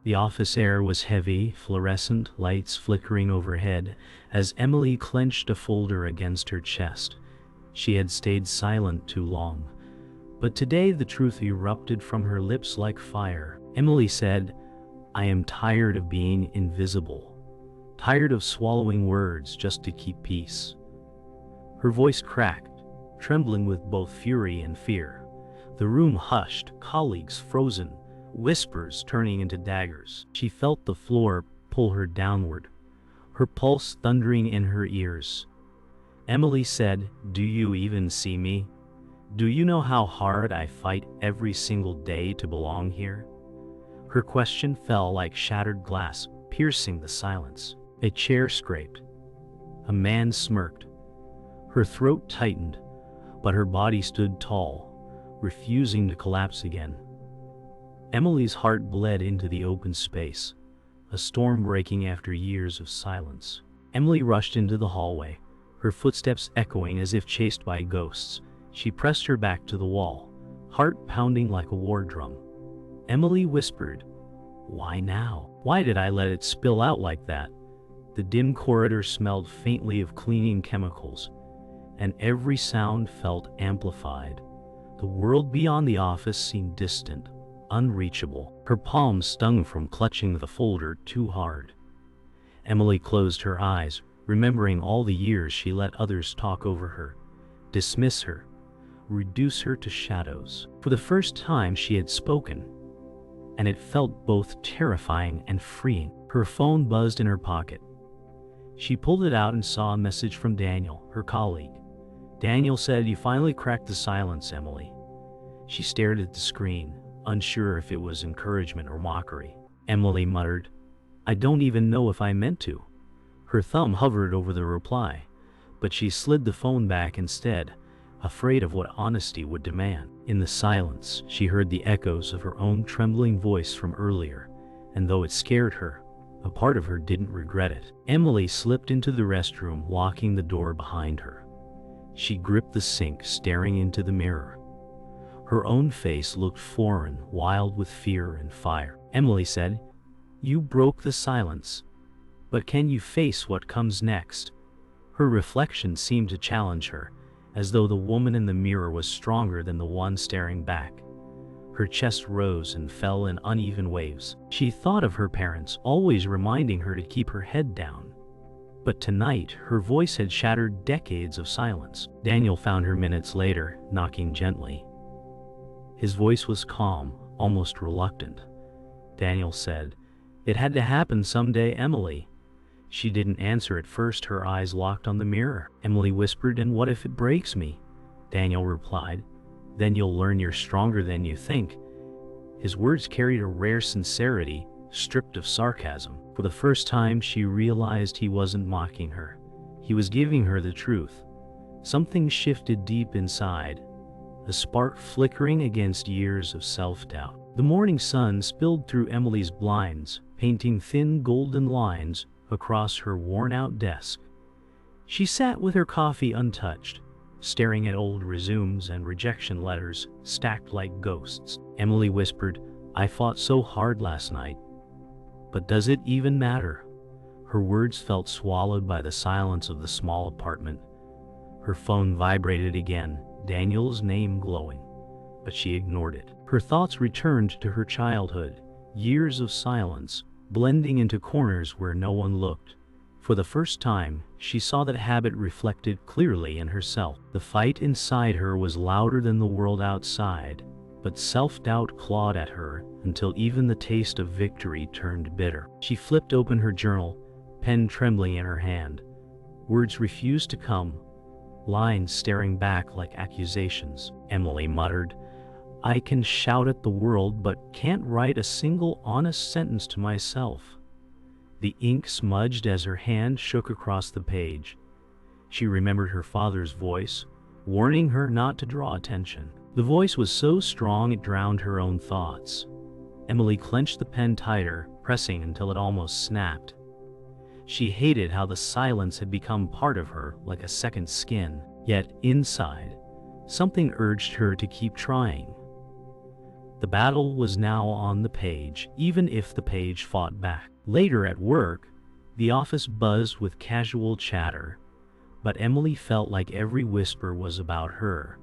The office air was heavy, fluorescent lights flickering overhead as Emily clenched a folder against her chest. She had stayed silent too long, but today the truth erupted from her lips like fire. Emily said, "I am tired of being invisible, tired of swallowing words just to keep peace." Her voice cracked, trembling with both fury and fear. The room hushed, colleagues frozen, whispers turning into daggers. She felt the floor pull her downward, her pulse thundering in her ears. Emily said, "Do you even see me? Do you know how hard I fight every single day to belong here?" Her question fell like shattered glass, piercing the silence. A chair scraped. A man smirked. Her throat tightened, but her body stood tall, refusing to collapse again. Emily's heart bled into the open space, a storm breaking after years of silence. Emily rushed into the hallway, her footsteps echoing as if chased by ghosts. She pressed her back to the wall, heart pounding like a war drum. Emily whispered, "Why now? Why did I let it spill out like that?" The dim corridor smelled faintly of cleaning chemicals, and every sound felt amplified. The world beyond the office seemed distant, unreachable. Her palms stung from clutching the folder too hard. Emily closed her eyes, remembering all the years she let others talk over her, dismiss her, reduce her to shadows. For the first time she had spoken, and it felt both terrifying and freeing. Her phone buzzed in her pocket. She pulled it out and saw a message from Daniel, her colleague. Daniel said, "You finally cracked the silence, Emily." She stared at the screen, unsure if it was encouragement or mockery. Emily muttered, "I don't even know if I meant to." Her thumb hovered over the reply, but she slid the phone back instead, afraid of what honesty would demand. In the silence, she heard the echoes of her own trembling voice from earlier, and though it scared her, a part of her didn't regret it. Emily slipped into the restroom, locking the door behind her. She gripped the sink, staring into the mirror. Her own face looked foreign, wild with fear and fire. Emily said, "You broke the silence, but can you face what comes next?" Her reflection seemed to challenge her, as though the woman in the mirror was stronger than the one staring back. Her chest rose and fell in uneven waves. She thought of her parents, always reminding her to keep her head down. But tonight, her voice had shattered decades of silence. Daniel found her minutes later, knocking gently. His voice was calm, almost reluctant. Daniel said, "It had to happen someday, Emily." She didn't answer at first, her eyes locked on the mirror. Emily whispered, "And what if it breaks me?" Daniel replied, "Then you'll learn you're stronger than you think." His words carried a rare sincerity, stripped of sarcasm. For the first time, she realized he wasn't mocking her. He was giving her the truth. Something shifted deep inside, a spark flickering against years of self-doubt. The morning sun spilled through Emily's blinds, painting thin golden lines across her worn-out desk. She sat with her coffee untouched, staring at old resumes and rejection letters stacked like ghosts. Emily whispered, "I fought so hard last night. But does it even matter?" Her words felt swallowed by the silence of the small apartment. Her phone vibrated again, Daniel's name glowing, but she ignored it. Her thoughts returned to her childhood, years of silence, blending into corners where no one looked. For the first time, she saw that habit reflected clearly in herself. The fight inside her was louder than the world outside, but self-doubt clawed at her until even the taste of victory turned bitter. She flipped open her journal, pen trembling in her hand. Words refused to come, lines staring back like accusations. Emily muttered, "I can shout at the world but can't write a single honest sentence to myself." The ink smudged as her hand shook across the page. She remembered her father's voice, warning her not to draw attention. The voice was so strong it drowned her own thoughts. Emily clenched the pen tighter, pressing until it almost snapped. She hated how the silence had become part of her, like a second skin. Yet, inside, something urged her to keep trying. The battle was now on the page, even if the page fought back. Later at work, the office buzzed with casual chatter, but Emily felt like every whisper was about her.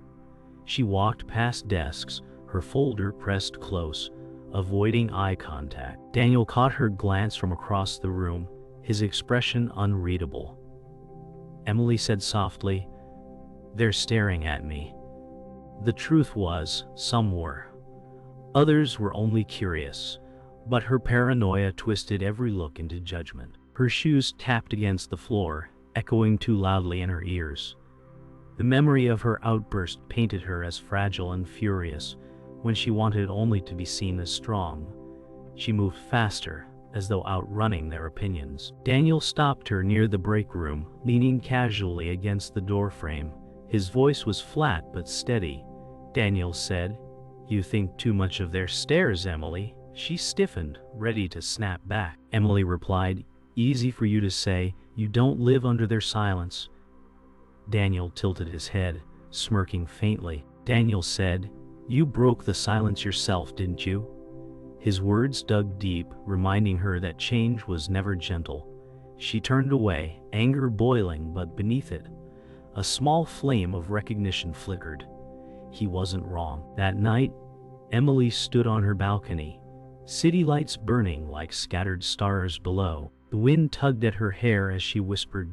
She walked past desks, her folder pressed close, avoiding eye contact. Daniel caught her glance from across the room, his expression unreadable. Emily said softly, "They're staring at me." The truth was, some were. Others were only curious, but her paranoia twisted every look into judgment. Her shoes tapped against the floor, echoing too loudly in her ears. The memory of her outburst painted her as fragile and furious, when she wanted only to be seen as strong. She moved faster, as though outrunning their opinions. Daniel stopped her near the break room, leaning casually against the doorframe. His voice was flat but steady. Daniel said, "You think too much of their stares, Emily." She stiffened, ready to snap back. Emily replied, "Easy for you to say, you don't live under their silence." Daniel tilted his head, smirking faintly. Daniel said, "You broke the silence yourself, didn't you?" His words dug deep, reminding her that change was never gentle. She turned away, anger boiling, but beneath it, a small flame of recognition flickered. He wasn't wrong. That night, Emily stood on her balcony, city lights burning like scattered stars below. The wind tugged at her hair as she whispered,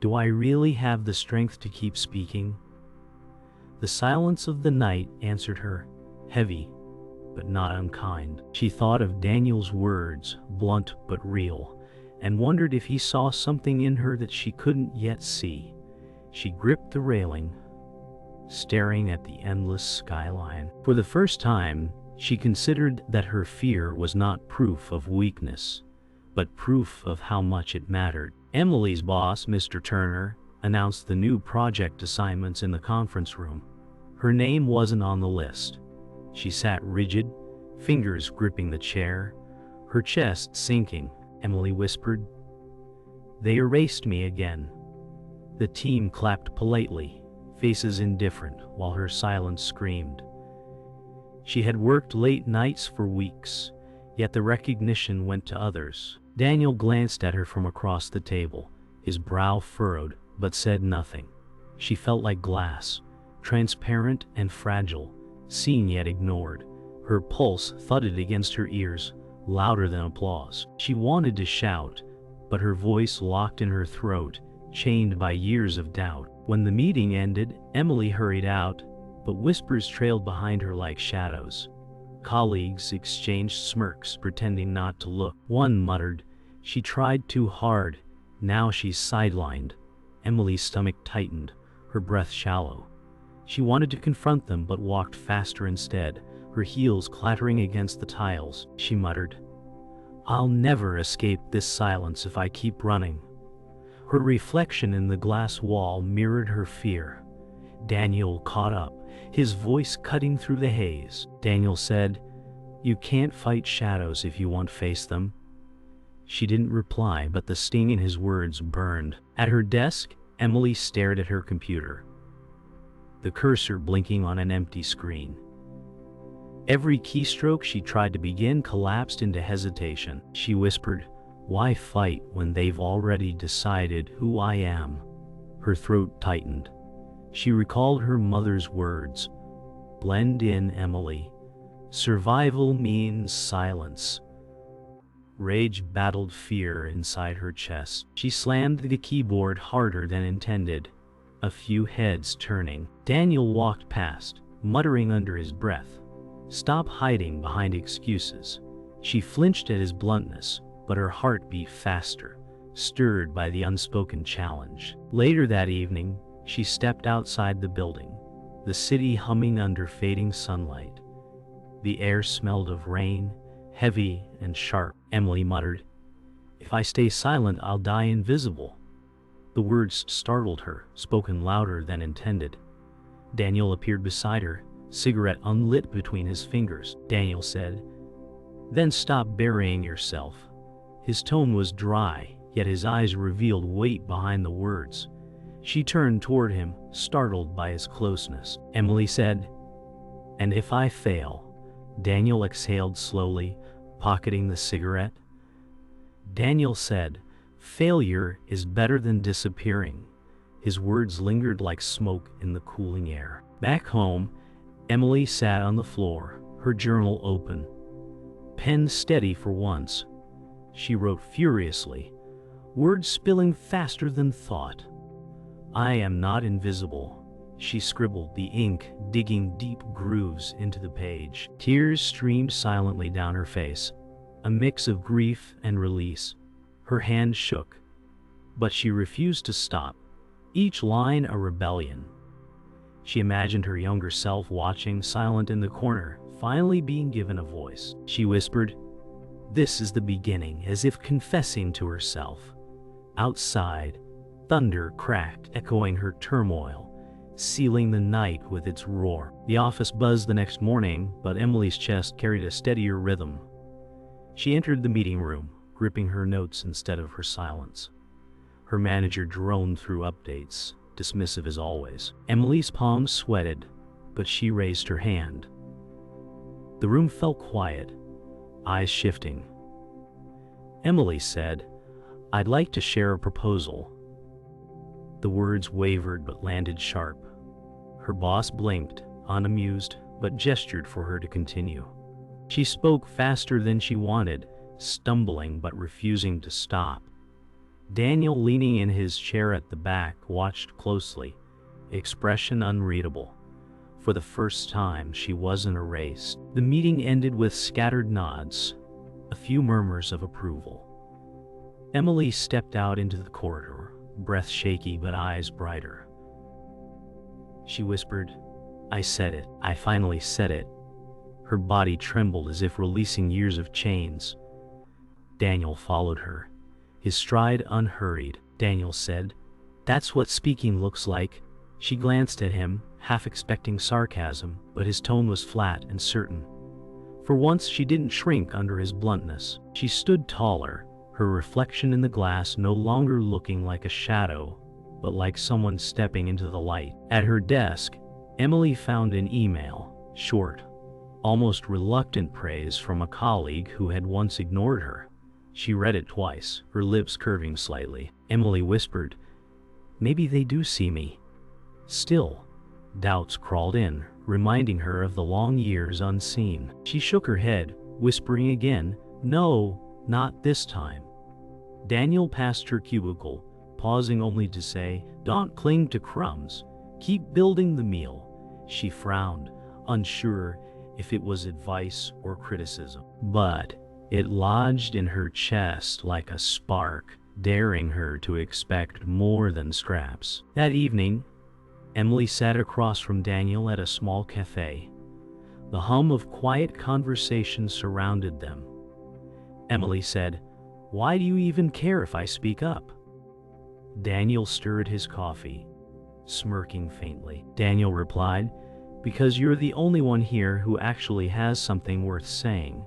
"Do I really have the strength to keep speaking?" The silence of the night answered her, heavy, but not unkind. She thought of Daniel's words, blunt but real, and wondered if he saw something in her that she couldn't yet see. She gripped the railing, staring at the endless skyline. For the first time, she considered that her fear was not proof of weakness, but proof of how much it mattered. Emily's boss, Mr. Turner, announced the new project assignments in the conference room. Her name wasn't on the list. She sat rigid, fingers gripping the chair, her chest sinking. Emily whispered, "They erased me again." The team clapped politely, faces indifferent, while her silence screamed. She had worked late nights for weeks, yet the recognition went to others. Daniel glanced at her from across the table, his brow furrowed, but said nothing. She felt like glass, transparent and fragile, seen yet ignored. Her pulse thudded against her ears, louder than applause. She wanted to shout, but her voice locked in her throat, chained by years of doubt. When the meeting ended, Emily hurried out, but whispers trailed behind her like shadows. Colleagues exchanged smirks, pretending not to look. One muttered, "She tried too hard. Now she's sidelined." Emily's stomach tightened, her breath shallow. She wanted to confront them, but walked faster instead, her heels clattering against the tiles. She muttered, "I'll never escape this silence if I keep running." Her reflection in the glass wall mirrored her fear. Daniel caught up, his voice cutting through the haze. Daniel said, "You can't fight shadows if you won't face them." She didn't reply, but the sting in his words burned. At her desk, Emily stared at her computer, the cursor blinking on an empty screen. Every keystroke she tried to begin collapsed into hesitation. She whispered, "Why fight when they've already decided who I am?" Her throat tightened. She recalled her mother's words, "Blend in, Emily. Survival means silence." Rage battled fear inside her chest. She slammed the keyboard harder than intended, a few heads turning. Daniel walked past, muttering under his breath, "Stop hiding behind excuses." She flinched at his bluntness, but her heart beat faster, stirred by the unspoken challenge. Later that evening, she stepped outside the building, the city humming under fading sunlight. The air smelled of rain, heavy and sharp. Emily muttered, "If I stay silent, I'll die invisible." The words startled her, spoken louder than intended. Daniel appeared beside her, cigarette unlit between his fingers. Daniel said, "Then stop burying yourself." His tone was dry, yet his eyes revealed weight behind the words. She turned toward him, startled by his closeness. Emily said, "And if I fail, Daniel exhaled slowly, pocketing the cigarette. Daniel said, "Failure is better than disappearing." His words lingered like smoke in the cooling air. Back home, Emily sat on the floor, her journal open. Pen steady for once. She wrote furiously, words spilling faster than thought. "I am not invisible," she scribbled, the ink digging deep grooves into the page. Tears streamed silently down her face, a mix of grief and release. Her hand shook, but she refused to stop, each line a rebellion. She imagined her younger self watching, silent in the corner, finally being given a voice. She whispered, "This is the beginning," as if confessing to herself. Outside, thunder cracked, echoing her turmoil, sealing the night with its roar. The office buzzed the next morning, but Emily's chest carried a steadier rhythm. She entered the meeting room, gripping her notes instead of her silence. Her manager droned through updates, dismissive as always. Emily's palms sweated, but she raised her hand. The room fell quiet, eyes shifting. Emily said, "I'd like to share a proposal." The words wavered but landed sharp. Her boss blinked, unamused, but gestured for her to continue. She spoke faster than she wanted, stumbling but refusing to stop. Daniel, leaning in his chair at the back, watched closely, expression unreadable. For the first time, she wasn't erased. The meeting ended with scattered nods, a few murmurs of approval. Emily stepped out into the corridor, breath shaky but eyes brighter. She whispered, "I said it. I finally said it." Her body trembled as if releasing years of chains. Daniel followed her, his stride unhurried. Daniel said, "That's what speaking looks like." She glanced at him, half expecting sarcasm, but his tone was flat and certain. For once, she didn't shrink under his bluntness. She stood taller, her reflection in the glass no longer looking like a shadow, but like someone stepping into the light. At her desk, Emily found an email, short, almost reluctant praise from a colleague who had once ignored her. She read it twice, her lips curving slightly. Emily whispered, "Maybe they do see me." Still, doubts crawled in, reminding her of the long years unseen. She shook her head, whispering again, "No, not this time." Daniel passed her cubicle, pausing only to say, "Don't cling to crumbs. Keep building the meal." She frowned, unsure if it was advice or criticism. But it lodged in her chest like a spark, daring her to expect more than scraps. That evening, Emily sat across from Daniel at a small cafe. The hum of quiet conversation surrounded them. Emily said, "Why do you even care if I speak up?" Daniel stirred his coffee, smirking faintly. Daniel replied, "Because you're the only one here who actually has something worth saying."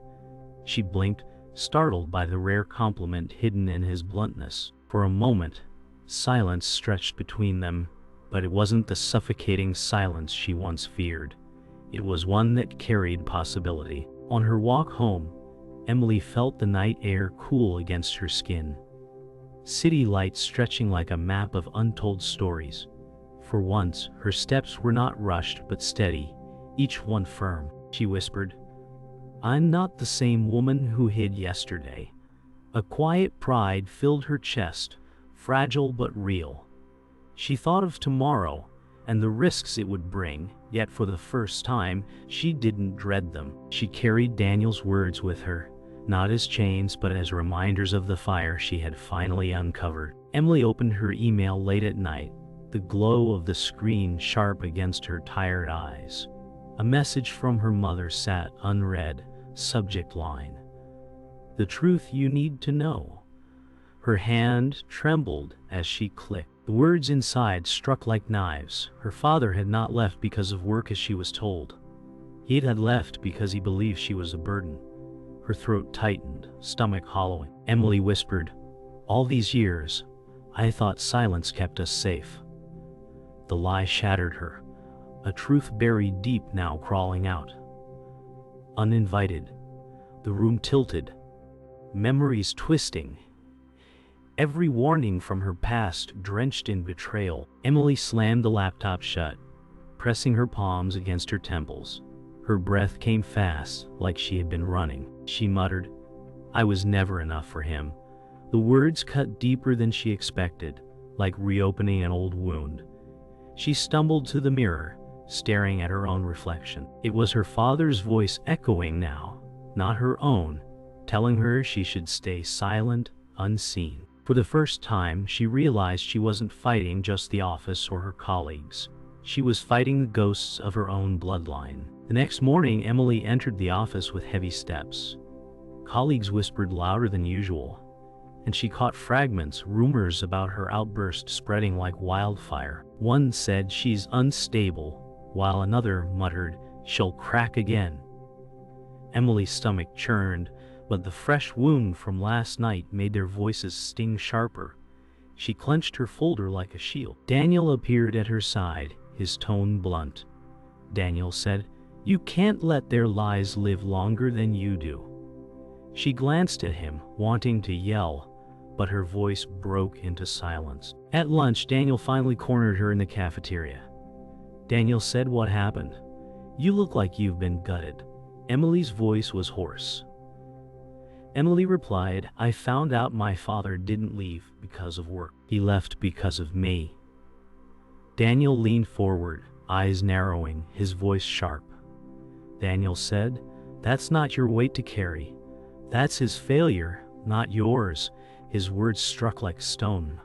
She blinked, startled by the rare compliment hidden in his bluntness. For a moment, silence stretched between them, but it wasn't the suffocating silence she once feared. It was one that carried possibility. On her walk home, Emily felt the night air cool against her skin. City lights stretching like a map of untold stories. For once, her steps were not rushed but steady, each one firm. She whispered, "I'm not the same woman who hid yesterday." A quiet pride filled her chest, fragile but real. She thought of tomorrow and the risks it would bring, yet for the first time, she didn't dread them. She carried Daniel's words with her, not as chains but as reminders of the fire she had finally uncovered. Emily opened her email late at night, the glow of the screen sharp against her tired eyes. A message from her mother sat unread, subject line, "The truth you need to know." Her hand trembled as she clicked. The words inside struck like knives. Her father had not left because of work as she was told. He had left because he believed she was a burden. Her throat tightened, stomach hollowing. Emily whispered, "All these years, I thought silence kept us safe." The lie shattered her, a truth buried deep now crawling out. uninvited. The room tilted, memories twisting, every warning from her past drenched in betrayal. Emily slammed the laptop shut, pressing her palms against her temples. Her breath came fast, like she had been running. She muttered, "I was never enough for him." The words cut deeper than she expected, like reopening an old wound. She stumbled to the mirror, staring at her own reflection. It was her father's voice echoing now, not her own, telling her she should stay silent, unseen. For the first time, she realized she wasn't fighting just the office or her colleagues. She was fighting the ghosts of her own bloodline. The next morning, Emily entered the office with heavy steps. Colleagues whispered louder than usual, and she caught fragments, rumors about her outburst spreading like wildfire. One said she's unstable, while another muttered, "She'll crack again." Emily's stomach churned, but the fresh wound from last night made their voices sting sharper. She clenched her folder like a shield. Daniel appeared at her side, his tone blunt. Daniel said, "You can't let their lies live longer than you do." She glanced at him, wanting to yell, but her voice broke into silence. At lunch, Daniel finally cornered her in the cafeteria. Daniel said, "What happened? You look like you've been gutted." Emily's voice was hoarse. Emily replied, "I found out my father didn't leave because of work. He left because of me." Daniel leaned forward, eyes narrowing, his voice sharp. Daniel said, "That's not your weight to carry. That's his failure, not yours." His words struck like stone,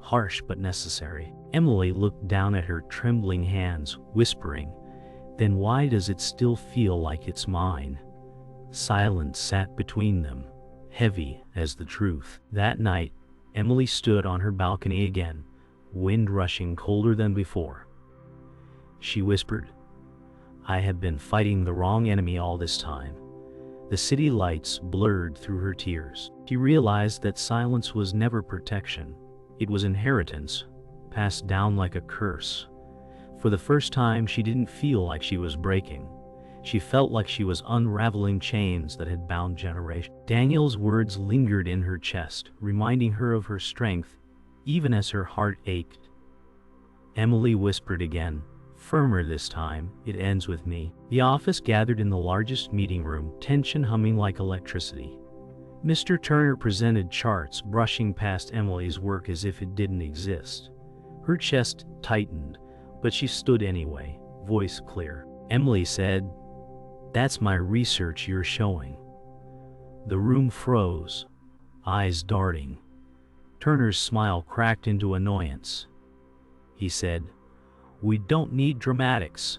harsh but necessary. Emily looked down at her trembling hands, whispering, "Then why does it still feel like it's mine?" Silence sat between them, heavy as the truth. That night, Emily stood on her balcony again, wind rushing colder than before. She whispered, "I have been fighting the wrong enemy all this time." The city lights blurred through her tears. She realized that silence was never protection. It was inheritance, passed down like a curse. For the first time, she didn't feel like she was breaking. She felt like she was unraveling chains that had bound generations. Daniel's words lingered in her chest, reminding her of her strength, even as her heart ached. Emily whispered again, firmer this time, "It ends with me." The office gathered in the largest meeting room, tension humming like electricity. Mr. Turner presented charts, brushing past Emily's work as if it didn't exist. Her chest tightened, but she stood anyway, voice clear. Emily said, "That's my research you're showing." The room froze, eyes darting. Turner's smile cracked into annoyance. He said, "We don't need dramatics."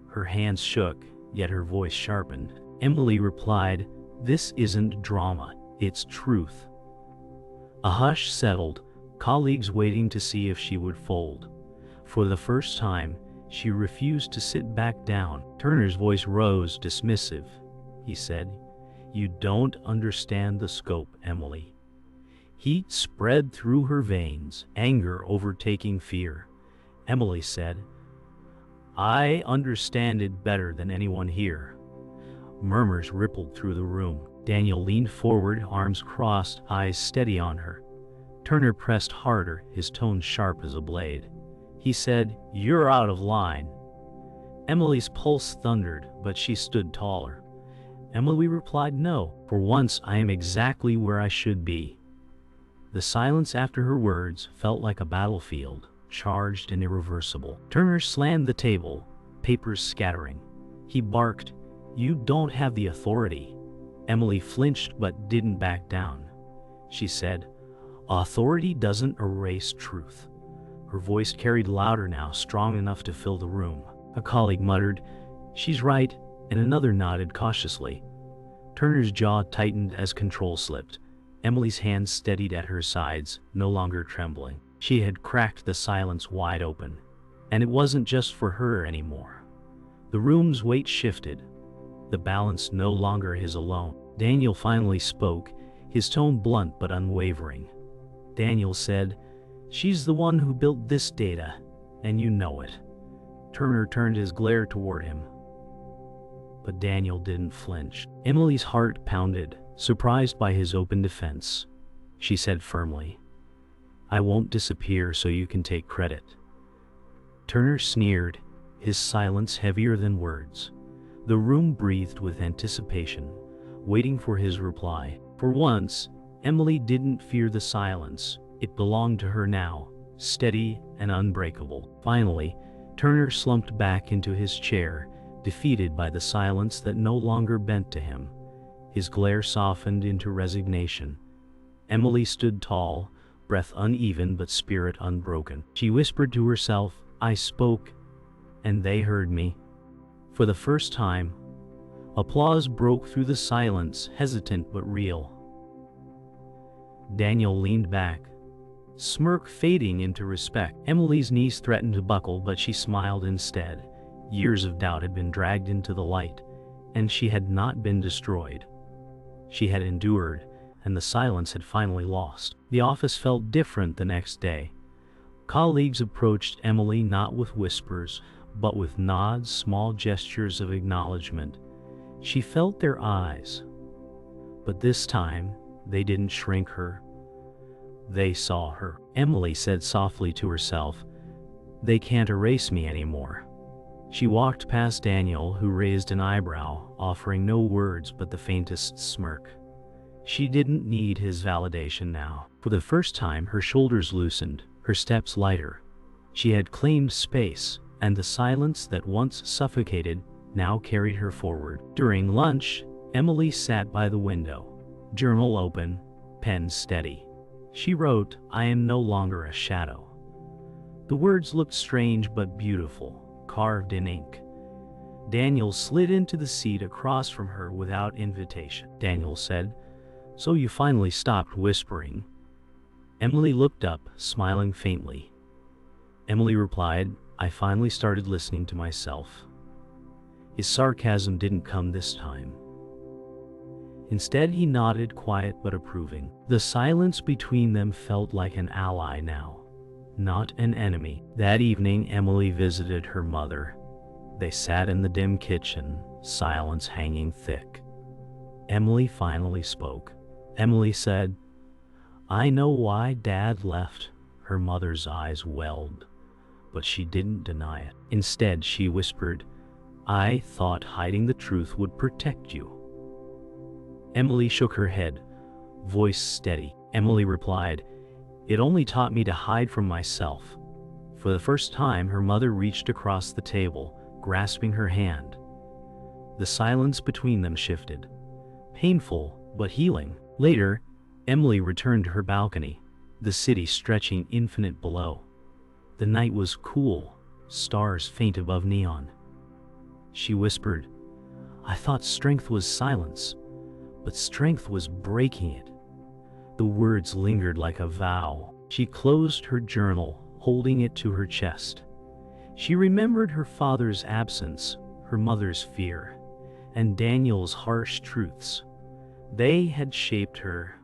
Her hands shook, yet her voice sharpened. Emily replied, "This isn't drama, it's truth." A hush settled, colleagues waiting to see if she would fold. For the first time, she refused to sit back down. Turner's voice rose, dismissive. He said, "You don't understand the scope, Emily." Heat spread through her veins, anger overtaking fear. Emily said, "I understand it better than anyone here." Murmurs rippled through the room. Daniel leaned forward, arms crossed, eyes steady on her. Turner pressed harder, his tone sharp as a blade. He said, "You're out of line." Emily's pulse thundered, but she stood taller. Emily replied, "No, for once I am exactly where I should be." The silence after her words felt like a battlefield, charged and irreversible. Turner slammed the table, papers scattering. He barked, "You don't have the authority." Emily flinched but didn't back down. She said, "Authority doesn't erase truth." Her voice carried louder now, strong enough to fill the room. A colleague muttered, "She's right," and another nodded cautiously. Turner's jaw tightened as control slipped. Emily's hands steadied at her sides, no longer trembling. She had cracked the silence wide open. And it wasn't just for her anymore. The room's weight shifted, the balance no longer his alone. Daniel finally spoke, his tone blunt but unwavering. Daniel said, "She's the one who built this data, and you know it." Turner turned his glare toward him. But Daniel didn't flinch. Emily's heart pounded, surprised by his open defense. She said firmly, "I won't disappear so you can take credit." Turner sneered, his silence heavier than words. The room breathed with anticipation, waiting for his reply. For once, Emily didn't fear the silence. It belonged to her now, steady and unbreakable. Finally, Turner slumped back into his chair, defeated by the silence that no longer bent to him. His glare softened into resignation. Emily stood tall, breath uneven but spirit unbroken. She whispered to herself, "I spoke, and they heard me." For the first time, applause broke through the silence, hesitant but real. Daniel leaned back, smirk fading into respect. Emily's knees threatened to buckle, but she smiled instead. Years of doubt had been dragged into the light, and she had not been destroyed. She had endured, and the silence had finally lost. The office felt different the next day. Colleagues approached Emily not with whispers, but with nods, small gestures of acknowledgement. She felt their eyes, but this time they didn't shrink her. They saw her. Emily said softly to herself, "They can't erase me anymore." She walked past Daniel, who raised an eyebrow, offering no words but the faintest smirk. She didn't need his validation now. For the first time, her shoulders loosened, her steps lighter. She had claimed space, and the silence that once suffocated now carried her forward. During lunch, Emily sat by the window, journal open, pen steady. She wrote, "I am no longer a shadow." The words looked strange but beautiful, carved in ink. Daniel slid into the seat across from her without invitation. Daniel said, "So you finally stopped whispering?" Emily looked up, smiling faintly. Emily replied, "I finally started listening to myself." His sarcasm didn't come this time. Instead, he nodded, quiet but approving. The silence between them felt like an ally now, not an enemy. That evening, Emily visited her mother. They sat in the dim kitchen, silence hanging thick. Emily finally spoke. Emily said, "I know why Dad left." Her mother's eyes welled, but she didn't deny it. Instead, she whispered, "I thought hiding the truth would protect you." Emily shook her head, voice steady. Emily replied, "It only taught me to hide from myself." For the first time, her mother reached across the table, grasping her hand. The silence between them shifted, painful but healing. Later, Emily returned to her balcony, the city stretching infinite below. The night was cool, stars faint above neon. She whispered, "I thought strength was silence, but strength was breaking it." The words lingered like a vow. She closed her journal, holding it to her chest. She remembered her father's absence, her mother's fear, and Daniel's harsh truths. They had shaped her,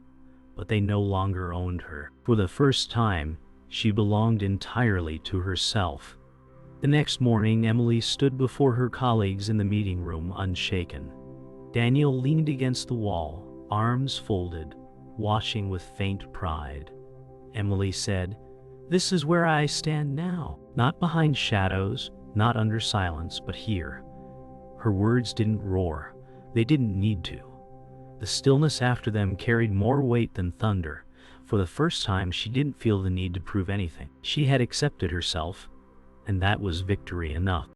but they no longer owned her. For the first time, she belonged entirely to herself. The next morning, Emily stood before her colleagues in the meeting room, unshaken. Daniel leaned against the wall, arms folded, watching with faint pride. Emily said, "This is where I stand now, not behind shadows, not under silence, but here." Her words didn't roar. They didn't need to. The stillness after them carried more weight than thunder. For the first time, she didn't feel the need to prove anything. She had accepted herself, and that was victory enough.